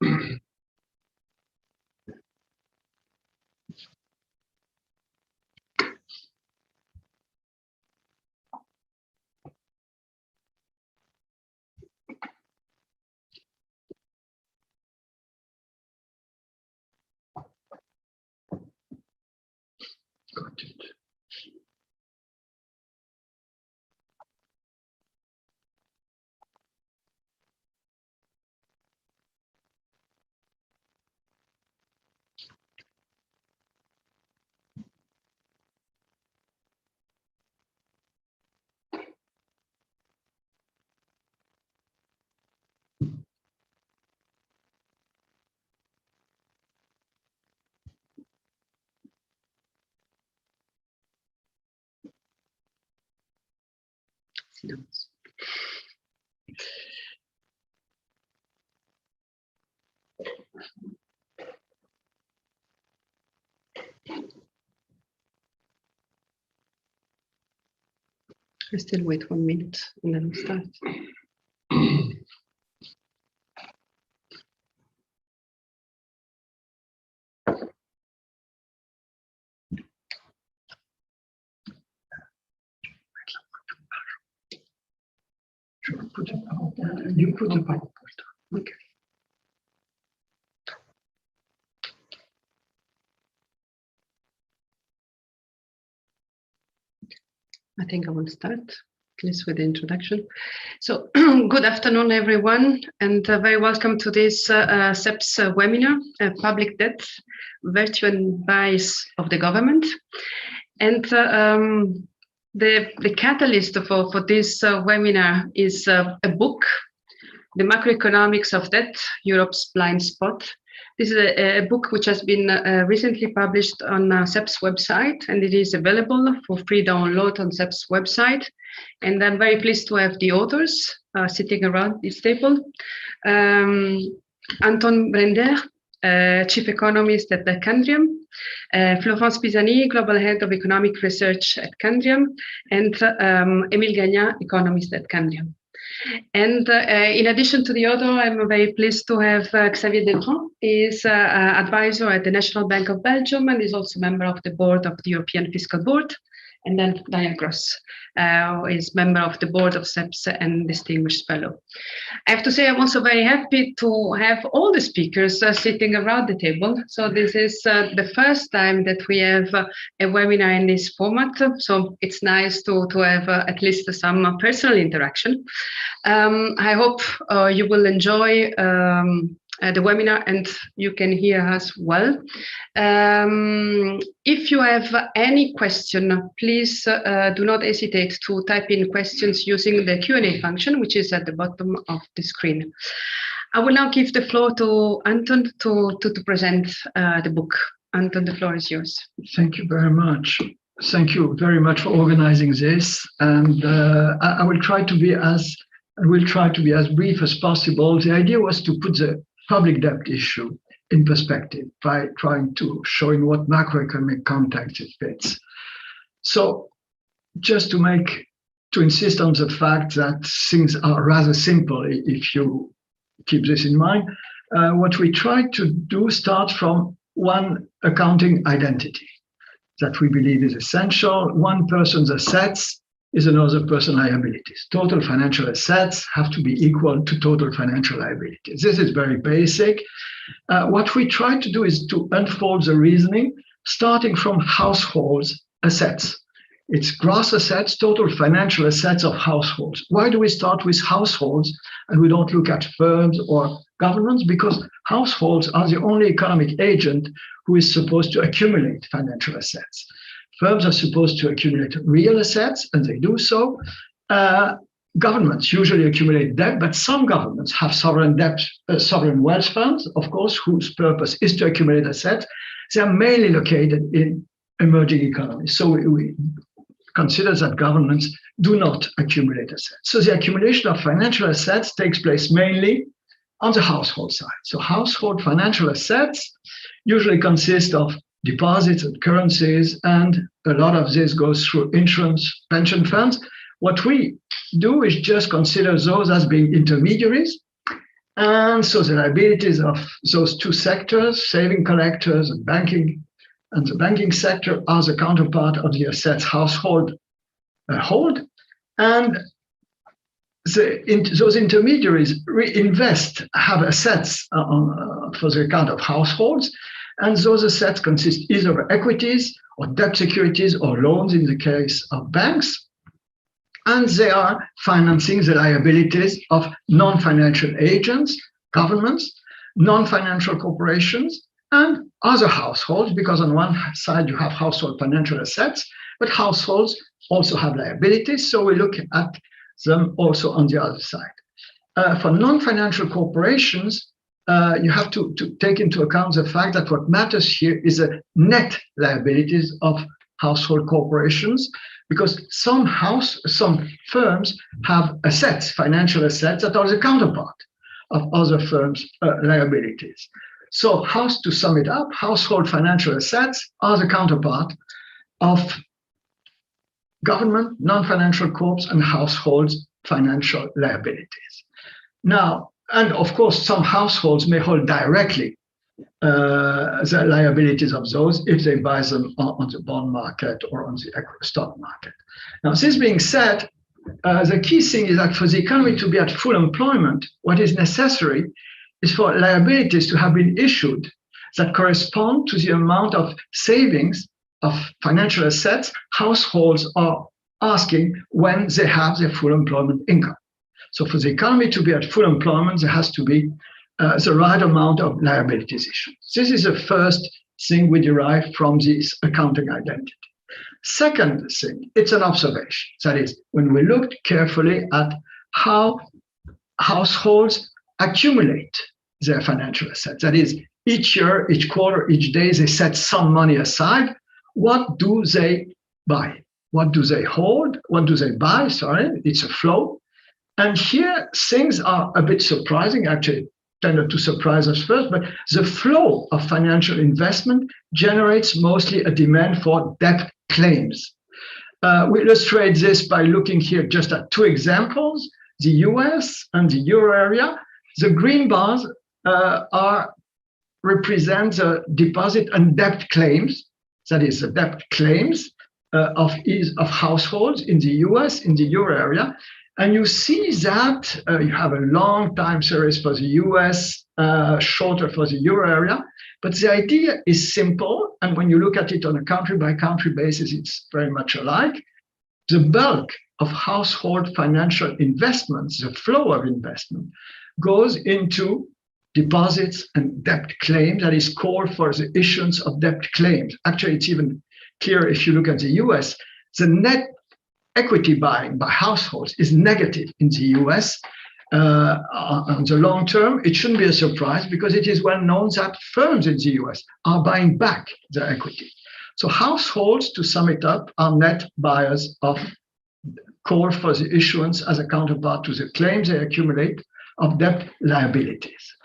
Got it. Silence. I still wait 1 minute and then we start. Should I put it out? You put the PowerPoint. Okay. I think I will start, at least with the introduction. So, good afternoon, everyone, and very welcome to this SEPS webinar, Public Debt, Virtue and Bias of the Government. And the catalyst for this webinar is a book, The Macroeconomics of Debt, Europe's Blind Spot. This is a book which has been recently published on SEP's website, and it is available for free download on SEP's website. And I'm very pleased to have the authors sitting around this table. Anton Brender, Chief Economist at Candriam, Florence Pisani, Global Head of Economic Research at Candriam, and Émile Gagnat, Economist at Candriam. And in addition to the other, I'm very pleased to have Xavier Desbrun. He is advisor at the National Bank of Belgium and is also member of the board of the European Fiscal Board. And then Diane Gross is member of the board of SEPS and distinguished fellow. I have to say I'm also very happy to have all the speakers sitting around the table. So this is the first time that we have a webinar in this format. So it's nice to have at least some personal interaction. I hope you will enjoy the webinar and you can hear us well. If you have any question, please do not hesitate to type in questions using the Q&A function, which is at the bottom of the screen. I will now give the floor to Anton to present the book. Anton, the floor is yours. Thank you very much. Thank you very much for organizing this. And I will try to be as brief as possible. The idea was to put the public debt issue in perspective by trying to show in what macroeconomic context it fits. So just to insist on the fact that things are rather simple if you keep this in mind, what we try to do starts from one accounting identity that we believe is essential. One person's assets is another person's liabilities. Total financial assets have to be equal to total financial liabilities. This is very basic. What we try to do is to unfold the reasoning starting from households' assets. It's gross assets, total financial assets of households. Why do we start with households and we don't look at firms or governments? Because households are the only economic agent who is supposed to accumulate financial assets. Firms are supposed to accumulate real assets, and they do so. Governments usually accumulate debt, but some governments have sovereign debt, sovereign wealth funds, of course, whose purpose is to accumulate assets. They are mainly located in emerging economies. So we consider that governments do not accumulate assets. So the accumulation of financial assets takes place mainly on the household side. So household financial assets usually consist of deposits and currencies, and a lot of this goes through insurance, pension funds. What we do is just consider those as being intermediaries, And so the liabilities of those two sectors, saving collectors and banking, and the banking sector are the counterpart of the assets household hold. And those intermediaries reinvest, have assets for the account of households. And those assets consist either of equities or debt securities or loans in the case of banks. And they are financing the liabilities of non-financial agents, governments, non-financial corporations, and other households, because on one side you have household financial assets, but households also have liabilities. So we look at them also on the other side. For non-financial corporations, you have to take into account the fact that what matters here is the net liabilities of household corporations, because some firms have assets, financial assets, that are the counterpart of other firms' liabilities. So, to sum it up, household financial assets are the counterpart of government, non-financial corps, and households' financial liabilities. Now, and of course, some households may hold directly the liabilities of those if they buy them on the bond market or on the stock market. Now, this being said, the key thing is that for the economy to be at full employment, what is necessary is for liabilities to have been issued that correspond to the amount of savings of financial assets households are asking when they have their full employment income. So for the economy to be at full employment, there has to be the right amount of liabilities issued. This is the first thing we derive from this accounting identity. Second thing, it's an observation. That is, when we looked carefully at how households accumulate their financial assets, that is, each year, each quarter, each day, they set some money aside. What do they buy? What do they hold? What do they buy? Sorry, it's a flow. And here, things are a bit surprising, actually tended to surprise us first, but the flow of financial investment generates mostly a demand for debt claims. We illustrate this by looking here just at two examples, the US and the euro area. The green bars represent the deposit and debt claims, that is the debt claims of households in the US, in the euro area. And you see that you have a long time series for the US, shorter for the euro area. But the idea is simple. And when you look at it on a country by country basis, it's very much alike. The bulk of household financial investments, the flow of investment, goes into deposits and debt claims. That is called for the issuance of debt claims. Actually, it's even clearer if you look at the US. The net equity buying by households is negative in the US. On the long term, it shouldn't be a surprise because it is well known that firms in the US are buying back their equity. So households, to sum it up, are net buyers of call for the issuance as a counterpart to the claims they accumulate of debt liabilities.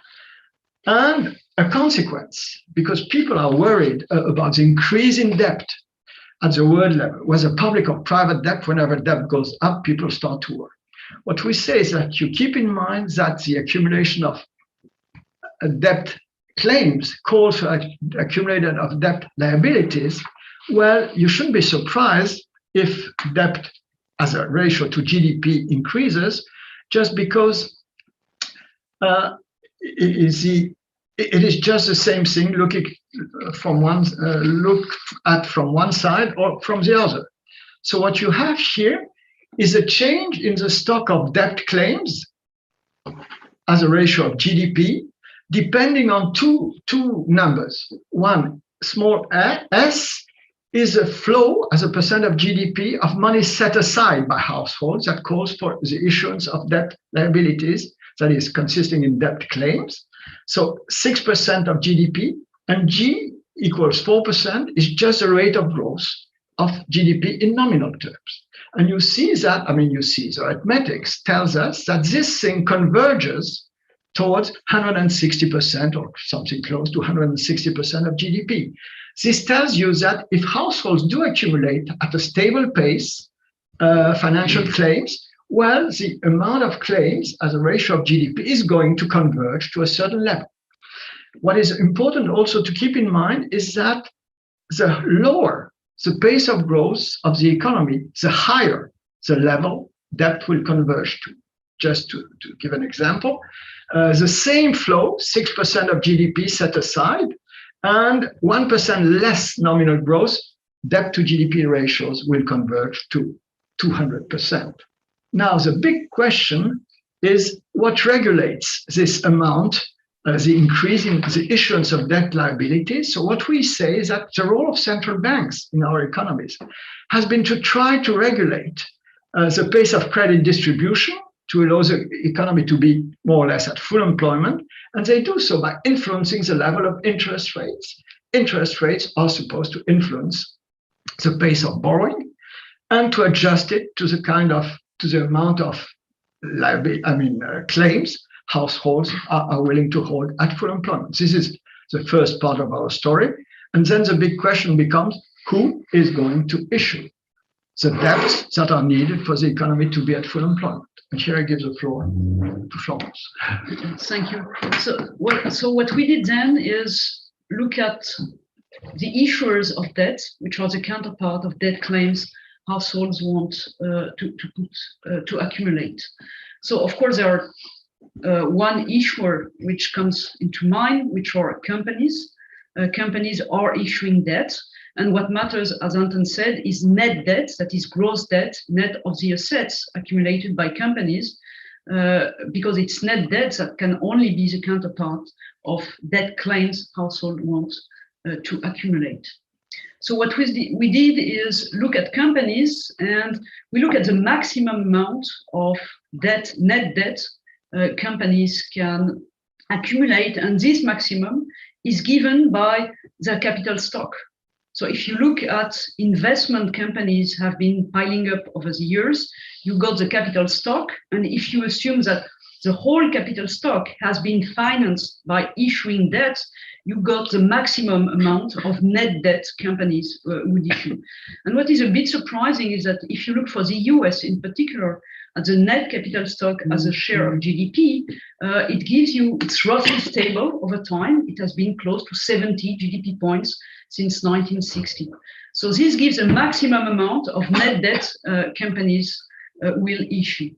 And a consequence, because people are worried about the increase in debt at the world level, whether public or private debt, whenever debt goes up, people start to worry. What we say is that you keep in mind that the accumulation of debt claims calls for accumulation of debt liabilities. Well, you shouldn't be surprised if debt as a ratio to GDP increases, just because it is just the same thing looking from one from one side or from the other. So what you have here is a change in the stock of debt claims as a ratio of GDP, depending on two numbers. One, small s, is a flow as a percent of GDP of money set aside by households that calls for the issuance of debt liabilities, that is consisting in debt claims. So 6% of GDP, and G equals 4% is just the rate of growth of GDP in nominal terms. And you see that, the arithmetics tells us that this thing converges towards 160% or something close to 160% of GDP. This tells you that if households do accumulate at a stable pace financial claims, Well, the amount of claims as a ratio of GDP is going to converge to a certain level. What is important also to keep in mind is that the lower the pace of growth of the economy, the higher the level debt will converge to. Just to give an example, the same flow, 6% of GDP set aside, and 1% less nominal growth, debt to GDP ratios will converge to 200%. Now, the big question is what regulates this amount, the increase in the issuance of debt liabilities. So what we say is that the role of central banks in our economies has been to try to regulate the pace of credit distribution to allow the economy to be more or less at full employment. And they do so by influencing the level of interest rates. Interest rates are supposed to influence the pace of borrowing and to adjust it to the amount of claims households are willing to hold at full employment. This is the first part of our story. And then the big question becomes, who is going to issue the debts that are needed for the economy to be at full employment? And here I give the floor to Florence. Thank you. So what we did then is look at the issuers of debt, which are the counterpart of debt claims households want to accumulate. So of course there are one issuer which comes into mind, which are companies. Companies are issuing debt. And what matters, as Anton said, is net debt, that is gross debt, net of the assets accumulated by companies, because it's net debt that can only be the counterpart of debt claims households want to accumulate. So what we did is look at companies, and we look at the maximum amount of debt, net debt, companies can accumulate, and this maximum is given by their capital stock. So if you look at investment companies have been piling up over the years, you got the capital stock, and if you assume that the whole capital stock has been financed by issuing debt, you got the maximum amount of net debt companies would issue. And what is a bit surprising is that if you look for the US in particular, at the net capital stock as a share of GDP, it's roughly stable over time. It has been close to 70 GDP points since 1960. So this gives a maximum amount of net debt companies will issue.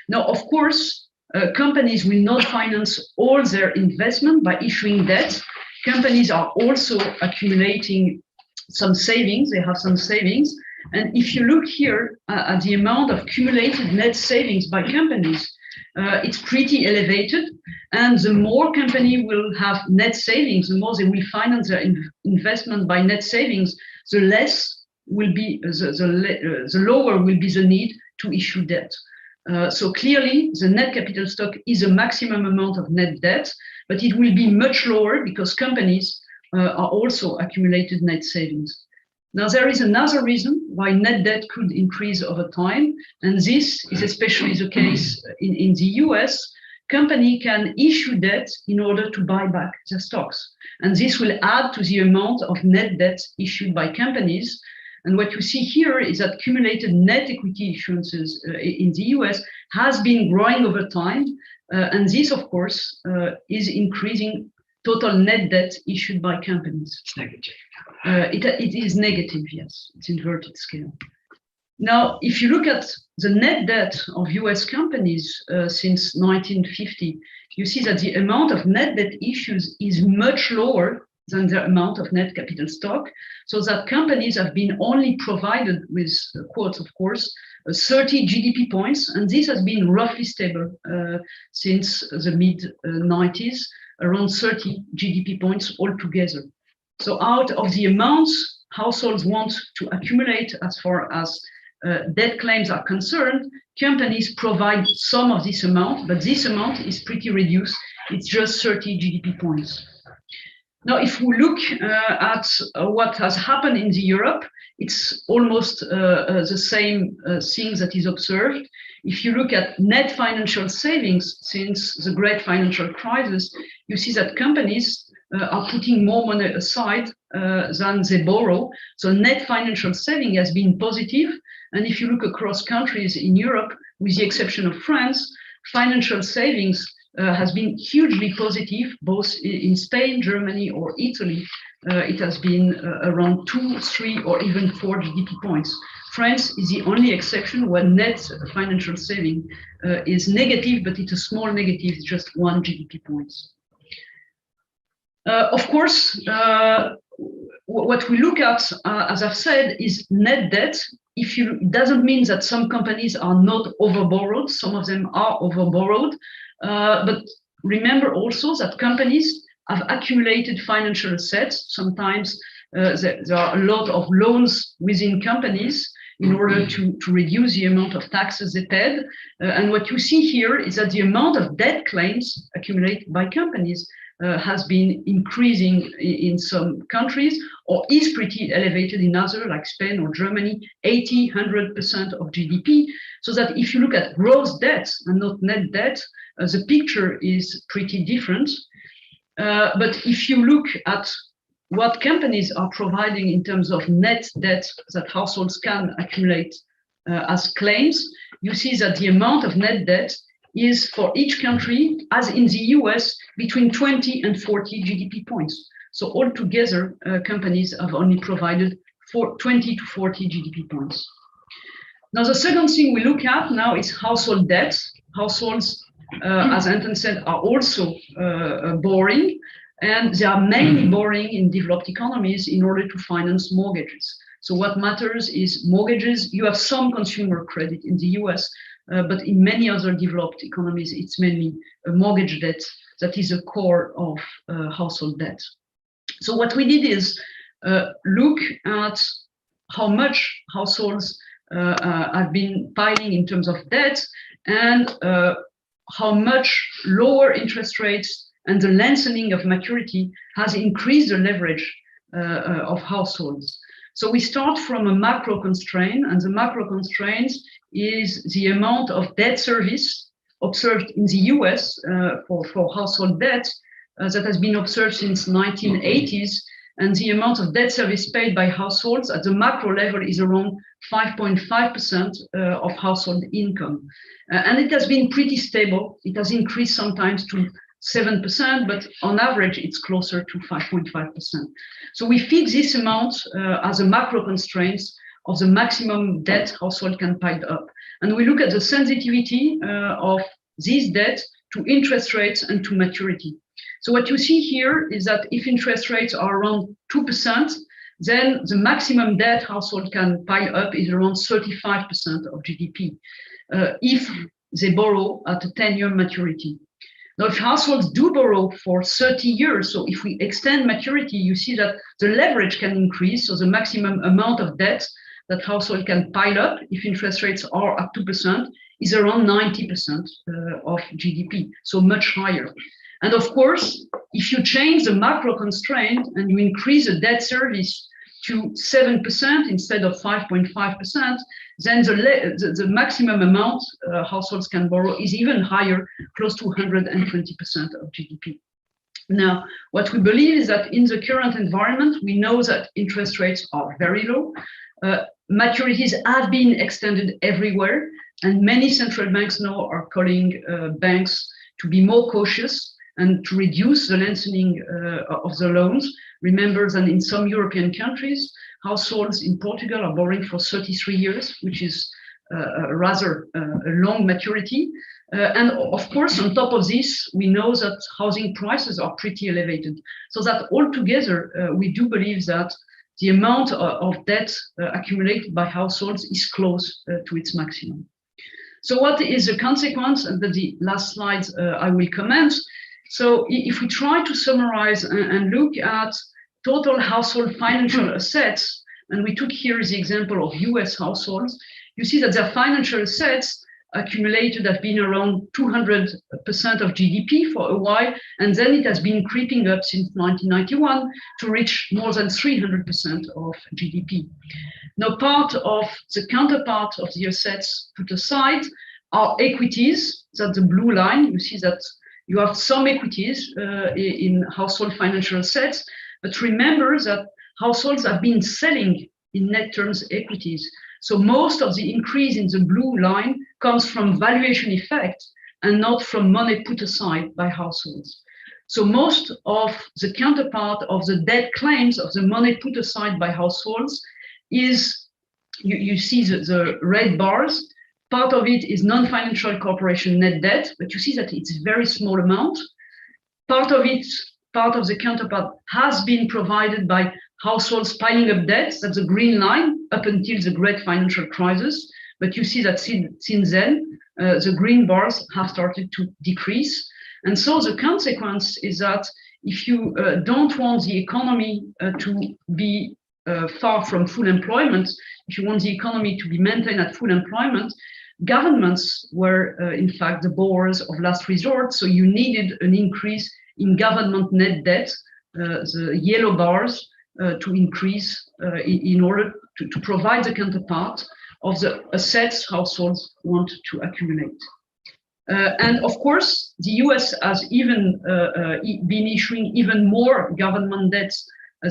Now, of course, companies will not finance all their investment by issuing debt. Companies are also accumulating some savings. They have some savings. And if you look here at the amount of cumulated net savings by companies, it's pretty elevated. And the more company will have net savings, the more they will finance their investment by net savings, the less will be the lower will be the need to issue debt. So clearly, the net capital stock is a maximum amount of net debt, but it will be much lower because companies are also accumulated net savings. Now, there is another reason why net debt could increase over time, and this is especially the case in the US. Company can issue debt in order to buy back their stocks, and this will add to the amount of net debt issued by companies. And what you see here is that cumulated net equity issuances in the US has been growing over time, and this, of course, is increasing total net debt issued by companies. It's negative. It is negative, yes. It's inverted scale. Now, if you look at the net debt of US companies since 1950, you see that the amount of net debt issues is much lower than the amount of net capital stock, so that companies have been only provided with, quotes, of course, 30 GDP points, and this has been roughly stable since the mid-90s, around 30 GDP points altogether. So out of the amounts households want to accumulate as far as debt claims are concerned, companies provide some of this amount, but this amount is pretty reduced. It's just 30 GDP points. Now, if we look at what has happened in Europe, it's almost the same thing that is observed. If you look at net financial savings since the great financial crisis, you see that companies are putting more money aside than they borrow. So net financial saving has been positive. And if you look across countries in Europe, with the exception of France, financial savings has been hugely positive, both in Spain, Germany, or Italy. It has been around 2, 3, or even 4 GDP points. France is the only exception where net financial saving is negative, but it's a small negative, it's just 1 GDP points. Of course, what we look at, as I've said, is net debt. It doesn't mean that some companies are not overborrowed. Some of them are overborrowed. But remember also that companies have accumulated financial assets. Sometimes there are a lot of loans within companies in order to reduce the amount of taxes they paid. And what you see here is that the amount of debt claims accumulated by companies has been increasing in some countries, or is pretty elevated in others, like Spain or Germany, 80, 100% of GDP. So that if you look at gross debt and not net debt, the picture is pretty different. But if you look at what companies are providing in terms of net debt that households can accumulate as claims, you see that the amount of net debt is for each country, as in the US, between 20 and 40 GDP points. So altogether, companies have only provided 20 to 40 GDP points. Now, the second thing we look at now is household debt. Households, as Anton said, are also borrowing, and they are mainly borrowing in developed economies in order to finance mortgages. So what matters is mortgages. You have some consumer credit in the US, but in many other developed economies, it's mainly a mortgage debt that is a core of household debt. So what we did is look at how much households have been piling in terms of debt, and how much lower interest rates and the lengthening of maturity has increased the leverage of households. So we start from a macro constraint, and the macro constraint is the amount of debt service observed in the US for household debt that has been observed since 1980s, and the amount of debt service paid by households at the macro level is around 5.5% of household income. And it has been pretty stable. It has increased sometimes to 7%, but on average, it's closer to 5.5%. So we fix this amount as a macro constraint of the maximum debt household can pile up. And we look at the sensitivity of this debt to interest rates and to maturity. So what you see here is that if interest rates are around 2%, then the maximum debt household can pile up is around 35% of GDP if they borrow at a 10-year maturity. Now, if households do borrow for 30 years, so if we extend maturity, you see that the leverage can increase. So the maximum amount of debt that household can pile up if interest rates are at 2% is around 90% of GDP, so much higher. And of course, if you change the macro constraint and you increase the debt service to 7% instead of 5.5%, then the maximum amount households can borrow is even higher, close to 120% of GDP. Now, what we believe is that in the current environment, we know that interest rates are very low. Maturities have been extended everywhere, and many central banks now are calling banks to be more cautious and to reduce the lengthening of the loans. Remember that in some European countries, households in Portugal are borrowing for 33 years, which is rather a long maturity. And of course, on top of this, we know that housing prices are pretty elevated. So that altogether, we do believe that the amount of debt accumulated by households is close to its maximum. So what is the consequence? And the last slides I will comment. So if we try to summarize and look at total household financial assets, and we took here the example of US households, you see that their financial assets accumulated have been around 200% of GDP for a while, and then it has been creeping up since 1991 to reach more than 300% of GDP. Now, part of the counterpart of the assets put aside are equities. That's the blue line. You see that you have some equities in household financial assets, but remember that households have been selling in net terms equities. So most of the increase in the blue line comes from valuation effect and not from money put aside by households. So most of the counterpart of the debt claims of the money put aside by households is, you see the red bars. Part of it is non-financial corporation net debt, but you see that it's a very small amount. Part of the counterpart has been provided by households piling up debts. That's the green line up until the great financial crisis. But you see that since then, the green bars have started to decrease. And so the consequence is that if you don't want the economy to be far from full employment, if you want the economy to be maintained at full employment, governments were in fact the borrowers of last resort. So you needed an increase in government net debt, the yellow bars, to increase in order to provide the counterpart of the assets households want to accumulate. And of course, the US has even been issuing even more government debts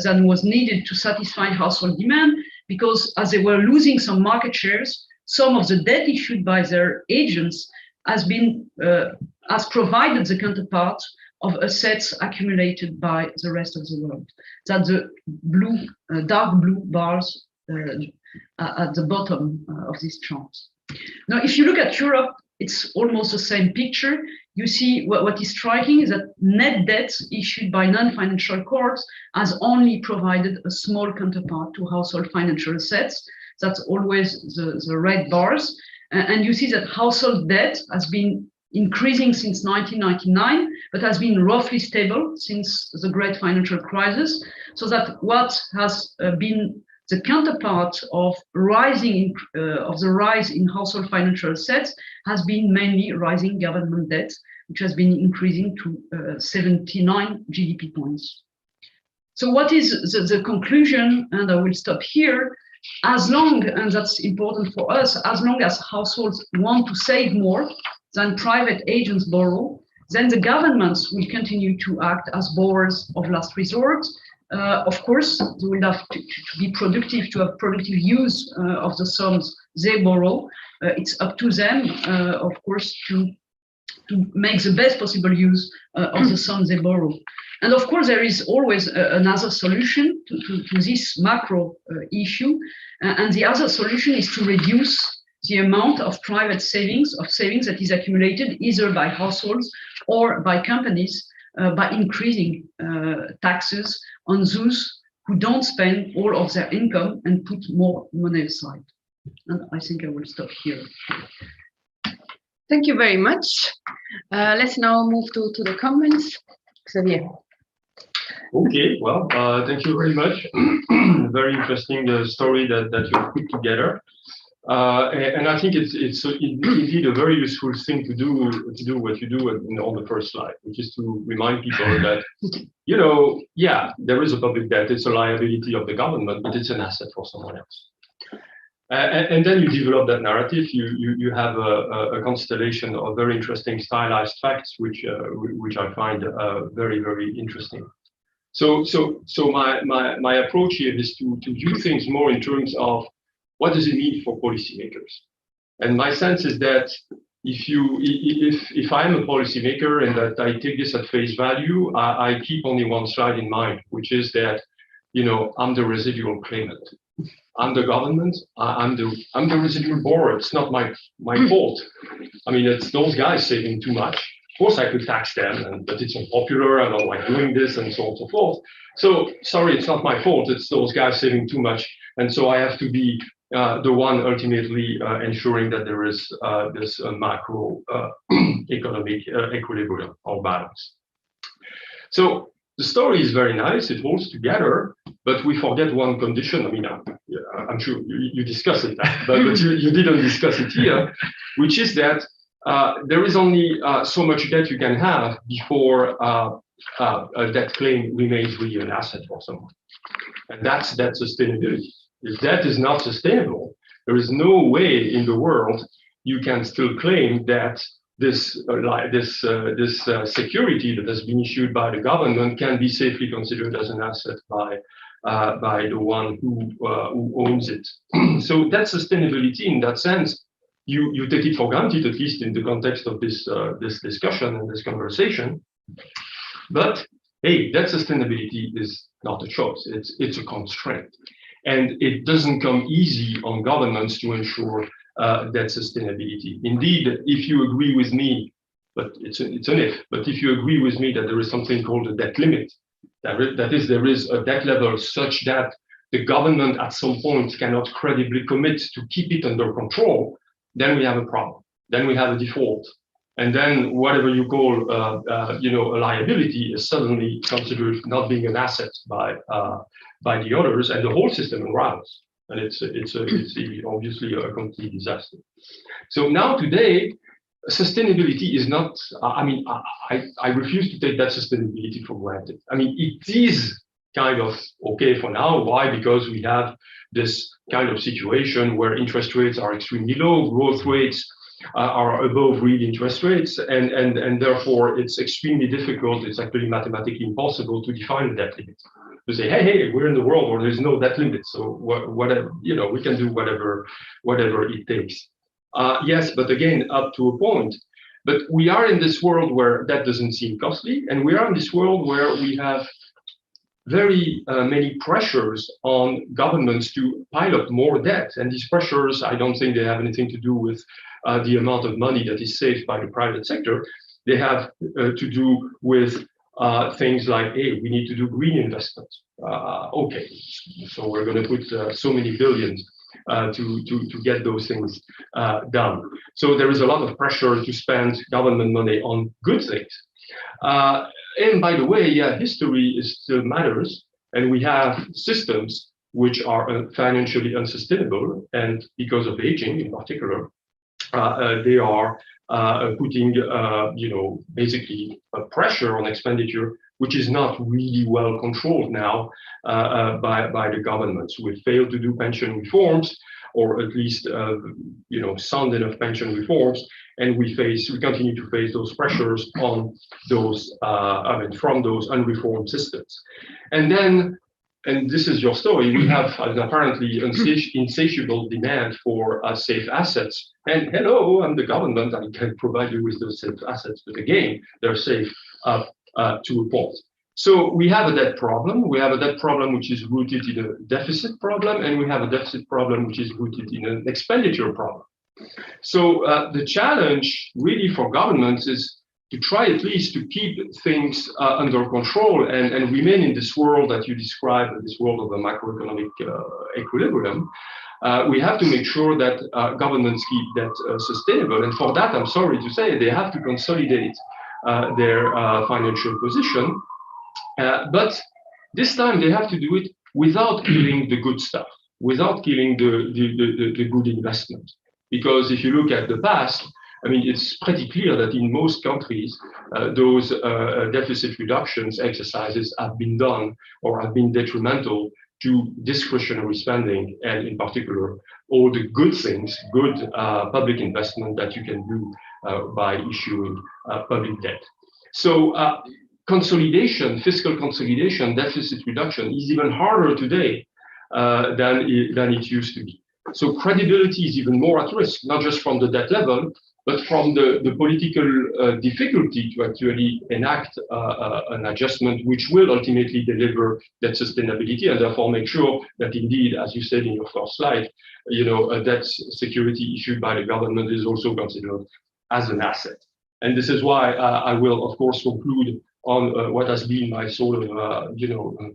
than was needed to satisfy household demand, because as they were losing some market shares, some of the debt issued by their agents has provided the counterpart of assets accumulated by the rest of the world. That's the blue, dark blue bars at the bottom of this chart. Now, if you look at Europe, it's almost the same picture. You see what is striking is that net debt issued by non-financial courts has only provided a small counterpart to household financial assets. That's always the red bars. And you see that household debt has been increasing since 1999, but has been roughly stable since the great financial crisis. So that what has been the counterpart of the rise in household financial assets has been mainly rising government debt, which has been increasing to 79 GDP points. So what is the conclusion? And I will stop here. As long, and that's important for us, as long as households want to save more than private agents borrow, then the governments will continue to act as borrowers of last resort. Of course, they will have to be productive, to have productive use of the sums they borrow. It's up to them, of course, to make the best possible use of the sums they borrow. And of course, there is always another solution to this macro issue. And the other solution is to reduce the amount of private savings that is accumulated either by households or by companies by increasing taxes on those who don't spend all of their income and put more money aside. And I think I will stop here. Thank you very much. Let's now move to the comments. Xavier. Okay, well, thank you very much. Very interesting story that you put together. And I think it's indeed a very useful thing to do what you do on the first slide, which is to remind people that, you know, yeah, there is a public debt, it's a liability of the government, but it's an asset for someone else. And then you develop that narrative. You have a constellation of very interesting stylized facts, which I find very, very interesting. So my approach here is to view things more in terms of what does it mean for policymakers. And my sense is that if I'm a policymaker and that I take this at face value, I keep only one slide in mind, which is that, you know, I'm the residual claimant. I'm the government. I'm the residual borrower. It's not my fault. I mean, it's those guys saving too much. Of course, I could tax them, but it's unpopular. I don't like doing this, and so on and so forth. So sorry, it's not my fault. It's those guys saving too much, and so I have to be the one ultimately ensuring that there is this macro economic equilibrium or balance. So the story is very nice, it holds together, but we forget one condition. I mean, I'm sure you discussed it, but you didn't discuss it here, which is that there is only so much debt you can have before a debt claim remains really an asset for someone. And that's debt sustainability. If debt is not sustainable, there is no way in the world you can still claim that this security that has been issued by the government can be safely considered as an asset by the one who owns it. So that sustainability, in that sense, you take it for granted, at least in the context of this discussion and this conversation. But hey, that sustainability is not a choice; it's a constraint, and it doesn't come easy on governments to ensure that sustainability. Indeed, if you agree with me, but it's an if, but if you agree with me that there is something called a debt limit, that is, there is a debt level such that the government at some point cannot credibly commit to keep it under control, then we have a problem. Then we have a default. And then whatever you call a liability is suddenly considered not being an asset by the others, and the whole system unravels. And it's obviously a complete disaster. So now today, sustainability is not, I refuse to take that sustainability for granted. I mean, it is kind of okay for now. Why? Because we have this kind of situation where interest rates are extremely low, growth rates are above real interest rates, and therefore it's extremely difficult, it's actually mathematically impossible to define a debt limit. To say, hey, we're in the world where there's no debt limit, so whatever, we can do whatever it takes. Yes, but again, up to a point. But we are in this world where that doesn't seem costly, and we are in this world where we have very many pressures on governments to pile up more debt. And these pressures, I don't think they have anything to do with the amount of money that is saved by the private sector. They have to do with things like, hey, we need to do green investment. Okay, so we're going to put so many billions to get those things done. So there is a lot of pressure to spend government money on good things. And by the way, yeah, history still matters, and we have systems which are financially unsustainable, and because of aging in particular, they are putting, basically a pressure on expenditure, which is not really well controlled now by the governments. We failed to do pension reforms, or at least, sound enough pension reforms, and we continue to face those pressures on those, from those unreformed systems. And this is your story, we have an apparently insatiable demand for safe assets. And hello, I'm the government, I can provide you with those safe assets, but again, they're safe up to a point. So we have a debt problem. We have a debt problem which is rooted in a deficit problem, and we have a deficit problem which is rooted in an expenditure problem. So the challenge really for governments is to try at least to keep things under control and remain in this world that you describe, this world of a macroeconomic equilibrium. We have to make sure that governments keep that sustainable. And for that, I'm sorry to say, they have to consolidate their financial position. But this time they have to do it without killing the good stuff, without killing the good investment. Because if you look at the past, I mean, it's pretty clear that in most countries, those deficit reductions exercises have been done or have been detrimental to discretionary spending, and in particular, all the good things, good public investment that you can do by issuing public debt. So consolidation, fiscal consolidation, deficit reduction is even harder today than it used to be. So credibility is even more at risk, not just from the debt level, but from the political difficulty to actually enact an adjustment which will ultimately deliver that sustainability, and therefore make sure that indeed, as you said in your first slide, a debt security issued by the government is also considered as an asset. And this is why I will, of course, conclude on what has been my sort of,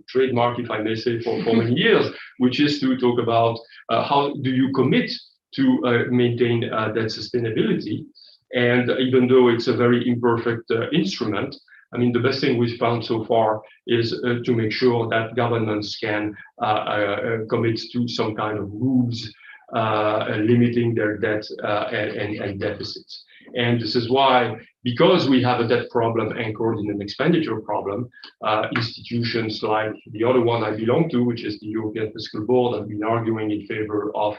trademark, if I may say, for many years, which is to talk about how do you commit to maintain that sustainability. And even though it's a very imperfect instrument, I mean, the best thing we've found so far is to make sure that governments can commit to some kind of rules limiting their debt and deficits. And this is why, because we have a debt problem anchored in an expenditure problem, institutions like the other one I belong to, which is the European Fiscal Board, have been arguing in favor of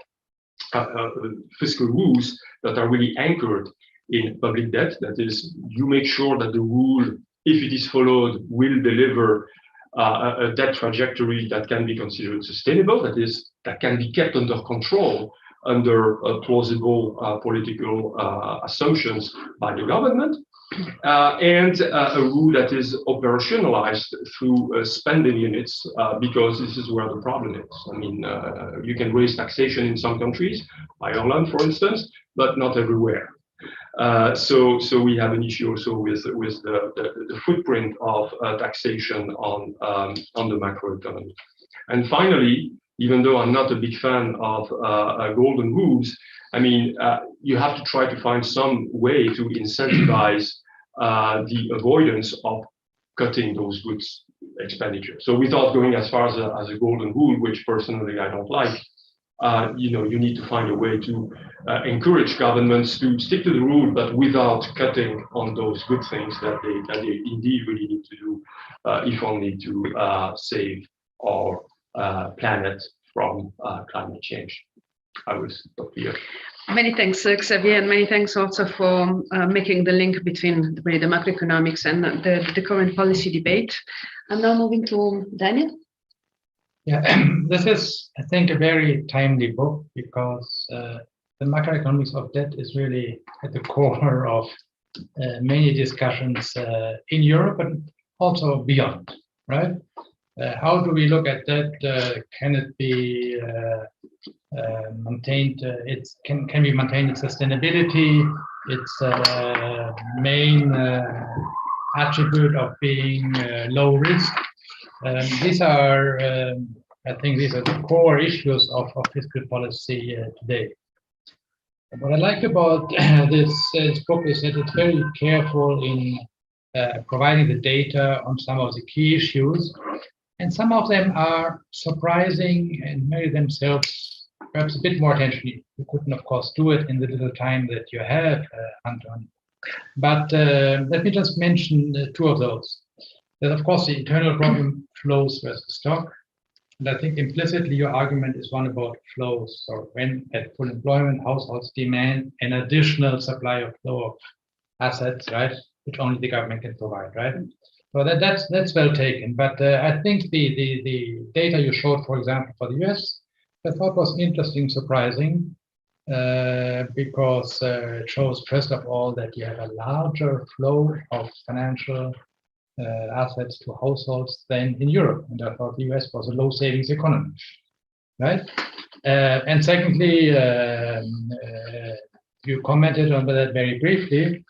fiscal rules that are really anchored in public debt. That is, you make sure that the rule, if it is followed, will deliver a debt trajectory that can be considered sustainable, that is, that can be kept under control under plausible political assumptions by the government, and a rule that is operationalized through spending limits, because this is where the problem is. I mean, you can raise taxation in some countries, Ireland, for instance, but not everywhere. So we have an issue also with the footprint of taxation on the macroeconomy. And finally, even though I'm not a big fan of golden rules, I mean, you have to try to find some way to incentivize the avoidance of cutting those goods expenditure. So without going as far as a golden rule, which personally I don't like, you need to find a way to encourage governments to stick to the rule, but without cutting on those good things that they indeed really need to do, if only to save our planet from climate change. I will stop here. Many thanks, Xavier, and many thanks also for making the link between the macroeconomics and the current policy debate. I'm now moving to Daniel. Yeah, this is, I think, a very timely book, because the macroeconomics of debt is really at the core of many discussions in Europe, but also beyond, right? How do we look at that? Can it be maintained? Can we maintain its sustainability? Its main attribute of being low risk. These are, I think, these are the core issues of fiscal policy today. What I like about this book is that it's very careful in providing the data on some of the key issues. And some of them are surprising and maybe themselves perhaps a bit more attention. You couldn't, of course, do it in the little time that you have, Anton. But let me just mention two of those. There's, of course, the internal problem, flows versus stock. And I think implicitly your argument is one about flows. So when at full employment, households demand an additional supply of flow of assets, right, which only the government can provide, right? So that's well taken, but I think the data you showed, for example, for the US, I thought was interesting, surprising, because it shows, first of all, that you have a larger flow of financial assets to households than in Europe, and I thought the US was a low savings economy, right? And secondly, you commented on that very briefly.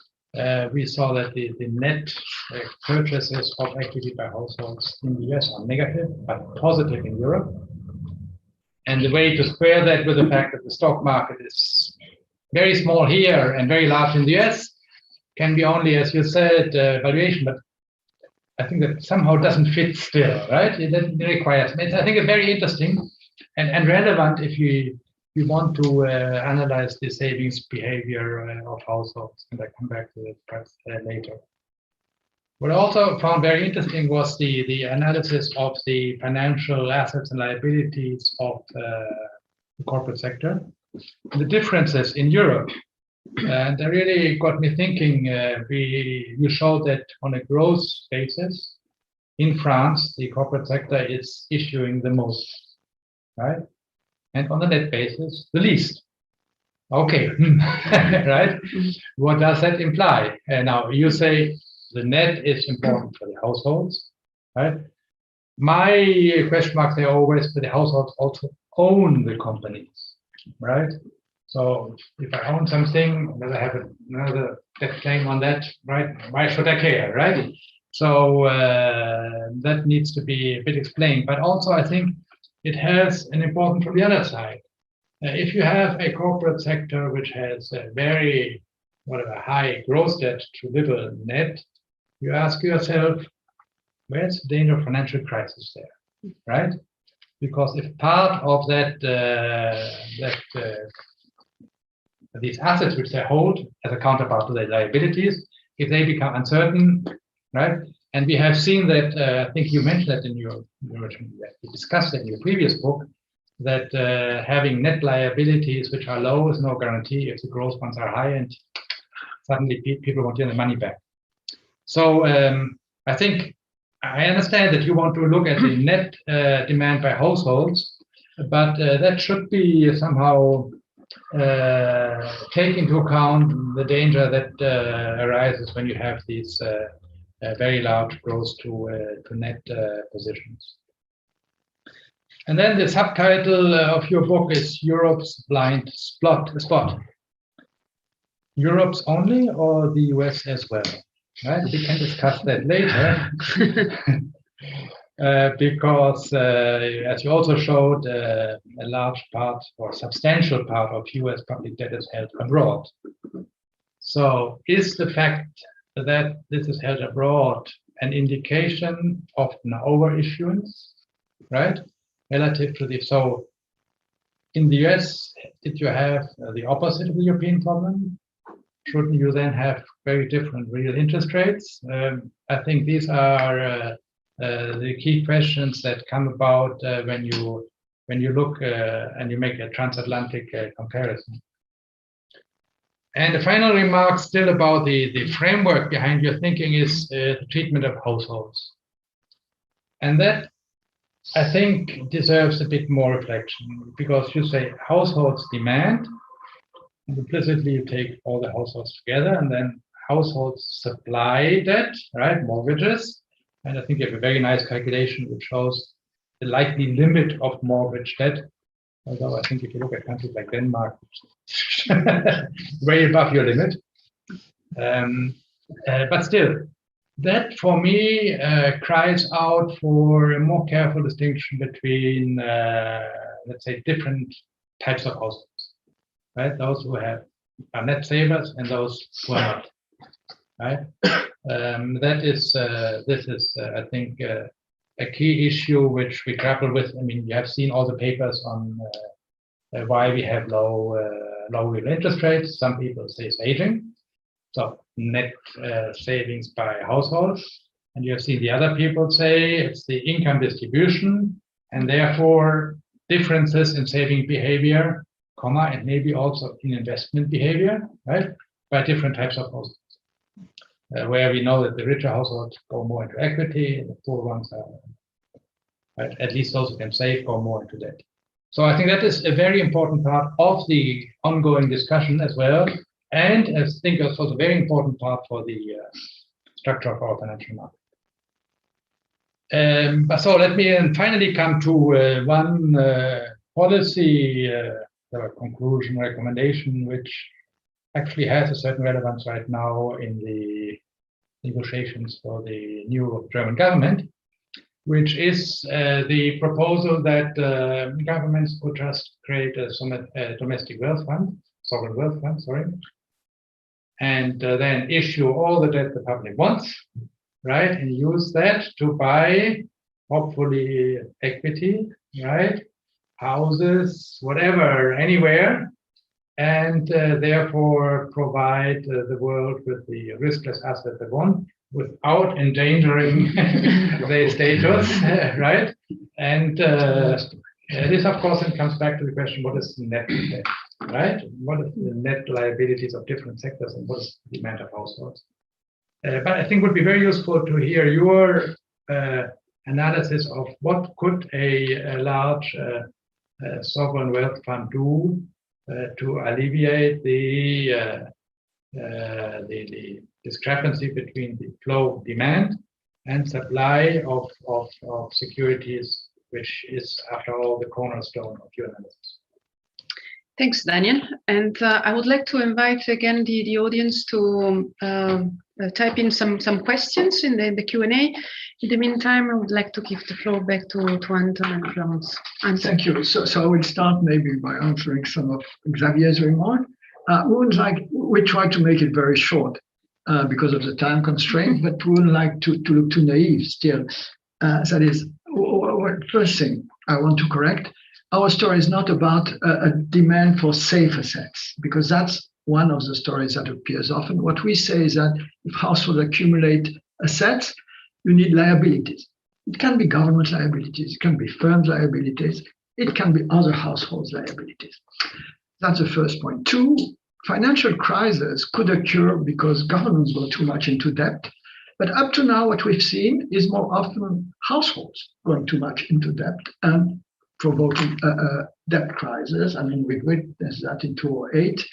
We saw that the net purchases of equity by households in the US are negative, but positive in Europe. And the way to square that with the fact that the stock market is very small here and very large in the US can be only, as you said, valuation, but I think that somehow doesn't fit still, right? It requires, I think it's very interesting and relevant if you want to analyze the savings behavior of households, and I come back to that perhaps later. What I also found very interesting was the analysis of the financial assets and liabilities of the corporate sector, the differences in Europe. And that really got me thinking. You showed that on a gross basis, in France, the corporate sector is issuing the most, right? And on the net basis, the least. Okay, right? What does that imply? Now, you say the net is important for the households, right? My question marks, they always, but the households also own the companies, right? So if I own something, then I have another debt claim on that, right? Why should I care, right? So that needs to be a bit explained. But also, I think it has an importance from the other side. If you have a corporate sector which has a very high gross debt to little net, you ask yourself, where's the danger of financial crisis there, right? Because if part of that these assets which they hold as a counterpart to their liabilities, if they become uncertain, right? And we have seen that, I think you mentioned that you discussed that in your previous book, that having net liabilities which are low is no guarantee if the gross ones are high, and suddenly people want their money back. So I think I understand that you want to look at the net demand by households, but that should be somehow take into account the danger that arises when you have these very large gross to net positions. And then the subtitle of your book is Europe's blind spot. Europe's only, or the US as well? Right? We can discuss that later. Because, as you also showed, a large part or substantial part of US public debt is held abroad. So is the fact that this is held abroad an indication of an overissuance, right? Relative to the, so in the US, did you have the opposite of the European problem? Shouldn't you then have very different real interest rates? I think these are the key questions that come about when you look and you make a transatlantic comparison. And the final remark still about the framework behind your thinking is the treatment of households. And that, I think, deserves a bit more reflection, because you say households demand, and implicitly you take all the households together, and then households supply debt, right, mortgages. And I think you have a very nice calculation which shows the likely limit of mortgage debt. Although I think if you look at countries like Denmark, way above your limit. But still, that for me cries out for a more careful distinction between, let's say, different types of households, right? Those who are net savers and those who are not, right? This is, I think, a key issue which we grapple with. I mean, you have seen all the papers on why we have low real interest rates. Some people say it's aging, so net savings by households, and you have seen the other people say it's the income distribution, and therefore differences in saving behavior, and maybe also in investment behavior, right, by different types of households. Where we know that the richer households go more into equity, and the poor ones are, right, at least those who can save go more into debt. So I think that is a very important part of the ongoing discussion as well, and I think it's also a very important part for the structure of our financial market. So let me finally come to one policy conclusion, recommendation, which actually has a certain relevance right now in the negotiations for the new German government, which is the proposal that governments could just create a domestic wealth fund, sovereign wealth fund, sorry, and then issue all the debt the public wants, right, and use that to buy, hopefully, equity, right, houses, whatever, anywhere, and therefore provide the world with the riskless asset they want without endangering their status, right? And this, of course, then comes back to the question, what is net debt, right? What is the net liabilities of different sectors, and what is the demand of households? But I think it would be very useful to hear your analysis of what could a large sovereign wealth fund do to alleviate the discrepancy between the flow of demand and supply of securities, which is, after all, the cornerstone of your analysis. Thanks, Daniel. And I would like to invite again the audience to type in some questions in the Q&A. In the meantime, I would like to give the floor back to Anton and Florence. Thank you. So I will start maybe by answering some of Xavier's remarks. We try to make it very short because of the time constraint, but we wouldn't like to look too naive still. That is, first thing I want to correct, our story is not about a demand for safe assets, because that's one of the stories that appears often. What we say is that if households accumulate assets, you need liabilities. It can be government liabilities, it can be firms liabilities, it can be other households liabilities. That's the first point. Two, financial crises could occur because governments go too much into debt. But up to now, what we've seen is more often households going too much into debt. And provoking debt crisis. I mean, we witnessed that in 2008,